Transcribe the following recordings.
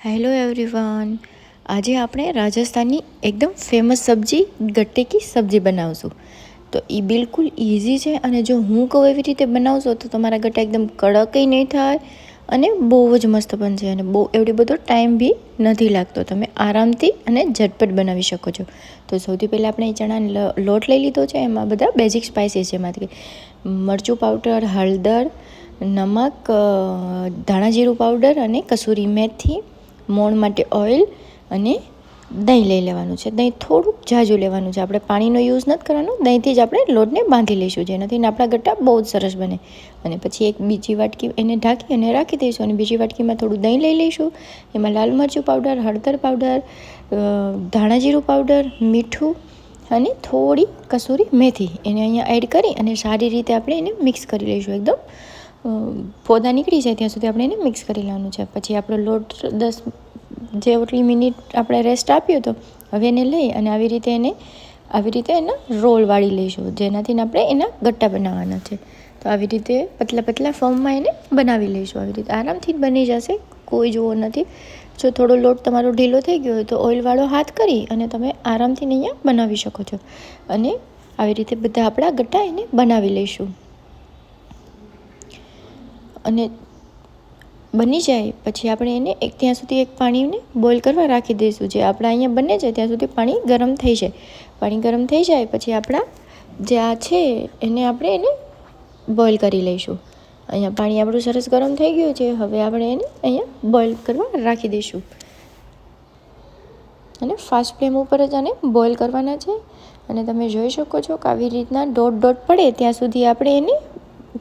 Hello everyone, આજે આપણે રાજસ્થાનની એકદમ ફેમસ સબ્જી ગટ્ટે કી સબ્જી બનાવશું. તો એ બિલકુલ ઇઝી છે અને જો હું કહું એવી રીતે બનાવશો તો તમારા ગટ્ટા એકદમ કડકય નહીં થાય અને બહુ જ મસ્ત બનશે અને બહુ એવડો બધો ટાઈમ બી નથી લાગતો. તમે આરામથી અને ઝટપટ બનાવી શકો છો. તો સૌથી પહેલાં આપણે ચણાનો લોટ લઈ લીધો છે. એમાં બધા બેઝિક સ્પાઇસીસ છે. એમાંથી મરચું પાવડર, હળદર, નમક, ધાણા જીરું પાવડર અને કસૂરી મેથી, મોણ માટે ઓઇલ અને દહીં લઈ લેવાનું છે. દહીં થોડુંક ઝાઝું લેવાનું છે. આપણે પાણીનો યુઝ નથી કરવાનો, દહીંથી જ આપણે લોટને બાંધી લઈશું, જેનાથી આપણા ગટ્ટા બહુ જ સરસ બને. અને પછી એક બીજી વાટકી એને ઢાંકી અને રાખી દઈશું અને બીજી વાટકીમાં થોડું દહીં લઈ લઈશું. એમાં લાલ મરચું પાવડર, હળદર પાવડર, ધાણા જીરું પાવડર, મીઠું અને થોડી કસૂરી મેથી એને અહીંયા એડ કરી અને સારી રીતે આપણે એને મિક્સ કરી લઈશું. એકદમ પોદા નીકળી જાય ત્યાં સુધી આપણે એને મિક્સ કરી લેવાનું છે. પછી આપણો લોટ 10 જેટલી મિનિટ આપણે રેસ્ટ આપ્યો હતો. હવે એને લઈ અને આવી રીતે એના રોલ વાળી લઈશું, જેનાથી આપણે એના ગટ્ટા બનાવવાના છે. તો આવી રીતે પતલા પતલા ફોર્મમાં એને બનાવી લઈશું. આવી રીતે આરામથી જ બની જશે, કોઈ જોવો નથી. જો થોડો લોટ તમારો ઢીલો થઈ ગયો હોય તો ઓઇલવાળો હાથ કરી અને તમે આરામથી અહીંયા બનાવી શકો છો. અને આવી રીતે બધા આપણા ગટ્ટા એને બનાવી લઈશું. અને બની જાય પછી આપણે એને ત્યાં સુધી એક પાણીને બોઇલ કરવા રાખી દઈશું. જે આપણા અહીંયા બને છે ત્યાં સુધી પાણી ગરમ થઈ જાય. પાણી ગરમ થઈ જાય પછી આપણા જે આ છે એને બોઇલ કરી લઈશું. અહીંયા પાણી આપણું સરસ ગરમ થઈ ગયું છે. હવે આપણે એને અહીંયા બોઇલ કરવા રાખી દઈશું અને ફાસ્ટ ફ્લેમ ઉપર જ આને બોઇલ કરવાના છે. અને તમે જોઈ શકો છો કે આવી રીતના ડોટ પડે ત્યાં સુધી આપણે એને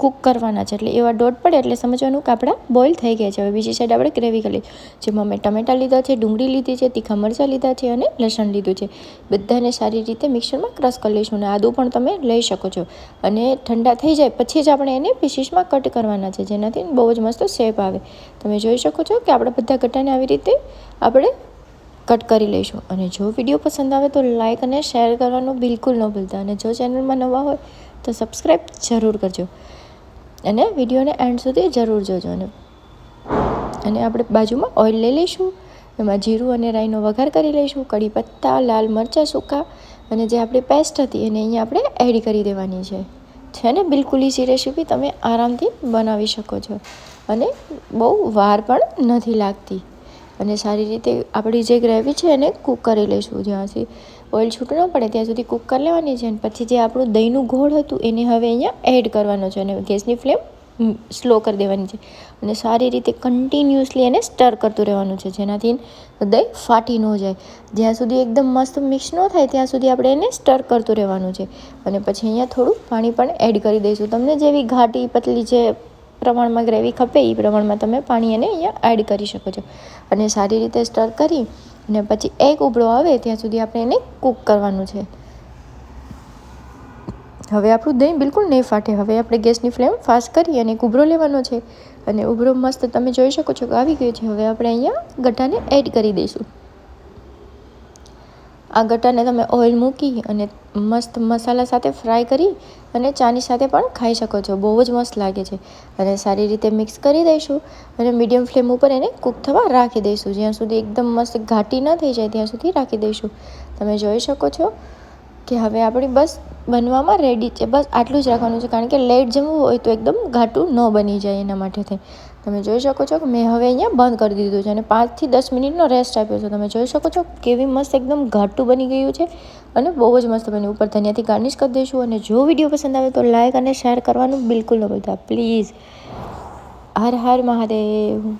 કૂક કરવાના છે. એટલે એવા ડોટ પડે એટલે સમજવાનું કે આપણા બોઇલ થઈ ગયા છે. હવે બીજી સાઈડ આપણે ગ્રેવી કરી જેમાં મેં ટમેટાં લીધા છે, ડુંગળી લીધી છે, તીખા મરચાં લીધા છે અને લસણ લીધું છે. બધાને સારી રીતે મિક્સરમાં ક્રશ કરી લઈશું. અને આદું પણ તમે લઈ શકો છો. અને ઠંડા થઈ જાય પછી જ આપણે એને પીસીસમાં કટ કરવાના છે, જેનાથી બહુ જ મસ્ત શેપ આવે. તમે જોઈ શકો છો કે આપણે બધા ગટ્ટાને આવી રીતે આપણે કટ કરી લઈશું. અને જો વિડીયો પસંદ આવે તો લાઇક અને શેર કરવાનું બિલકુલ ન ભૂલતા. અને જો ચેનલમાં નવા હોય તો સબસ્ક્રાઈબ જરૂર કરજો અને વિડીયોને એન્ડ સુધી જરૂર જોજો. અને આપણે બાજુમાં ઓઇલ લઈ લઈશું. એમાં જીરું અને રાઈનો વઘાર કરી લઈશું. કઢી પત્તા, લાલ મરચાં સૂકા અને જે આપણી પેસ્ટ હતી એને અહીંયા આપણે એડ કરી દેવાની છે ને બિલકુલ ઇઝી રેસીપી, તમે આરામથી બનાવી શકો છો અને બહુ વાર પણ નથી લાગતી. અને સારી રીતે આપણી જે ગ્રેવી છે એને કૂક કરી લઈશું. જ્યાંથી ઓઇલ છૂટું ન પડે ત્યાં સુધી કૂક કરી લેવાની છે. અને પછી જે આપણું દહીંનું ઘોળ હતું એને હવે અહીંયા એડ કરવાનો છે અને ગેસની ફ્લેમ સ્લો કરી દેવાની છે. અને સારી રીતે કન્ટિન્યુઅસલી એને સ્ટર કરતું રહેવાનું છે, જેનાથી દહીં ફાટી ન જાય. જ્યાં સુધી એકદમ મસ્ત મિક્સ ન થાય ત્યાં સુધી આપણે એને સ્ટર કરતું રહેવાનું છે. અને પછી અહીંયા થોડું પાણી પણ એડ કરી દઈશું. તમને જેવી ઘાટી પતલી જે પ્રમાણમાં ગ્રેવી ખપે એ પ્રમાણમાં તમે પાણી એને અહીંયા એડ કરી શકો છો. અને સારી રીતે સ્ટર કરી અને પછી એક ઉબળો આવે ત્યાં સુધી આપણે એને કૂક કરવાનું છે. હવે આપણું દહીં બિલકુલ નહીં ફાટે. હવે આપણે ગેસની ફ્લેમ ફાસ્ટ કરી અને એક ઉભરો લેવાનો છે. અને ઉભરો મસ્ત તમે જોઈ શકો છો કે આવી ગયો છે. હવે આપણે અહીંયા ગટ્ટાને એડ કરી દઈશું. આ ગટ્ટાને તમે ઓઇલ મૂકી અને મસ્ત મસાલા સાથે ફ્રાય કરી અને ચાની સાથે પણ ખાઈ શકો છો. બહુ જ મસ્ત લાગે છે. અને સારી રીતે મિક્સ કરી દઈશું અને મીડિયમ ફ્લેમ ઉપર એને કૂક થવા રાખી દઈશું. જ્યાં સુધી એકદમ મસ્ત ઘાટી ન થઈ જાય ત્યાં સુધી રાખી દઈશું. તમે જોઈ શકો છો કે હવે આપણી બસ બનવામાં રેડી છે. બસ આટલું જ રાખવાનું છે, કારણ કે લેટ જમવું હોય તો એકદમ ઘાટું ન બની જાય એના માટે થઈ. તમે જોઈ શકો છો કે મેં હવે અહીંયા બંધ કરી દીધું છે અને 5 થી 10 મિનિટનો રેસ્ટ આપ્યો છે. તમે જોઈ શકો છો કેવી મસ્ત એકદમ ઘાટું બની ગયું છે અને બહુ જ મસ્ત બન્યું. ઉપર ધનિયાથી ગાર્નિશ કરી દઈશું. અને જો વિડીયો પસંદ આવે તો લાઇક અને શેર કરવાનું બિલકુલ ન ભૂલતા પ્લીઝ. હર હર મહાદેવ.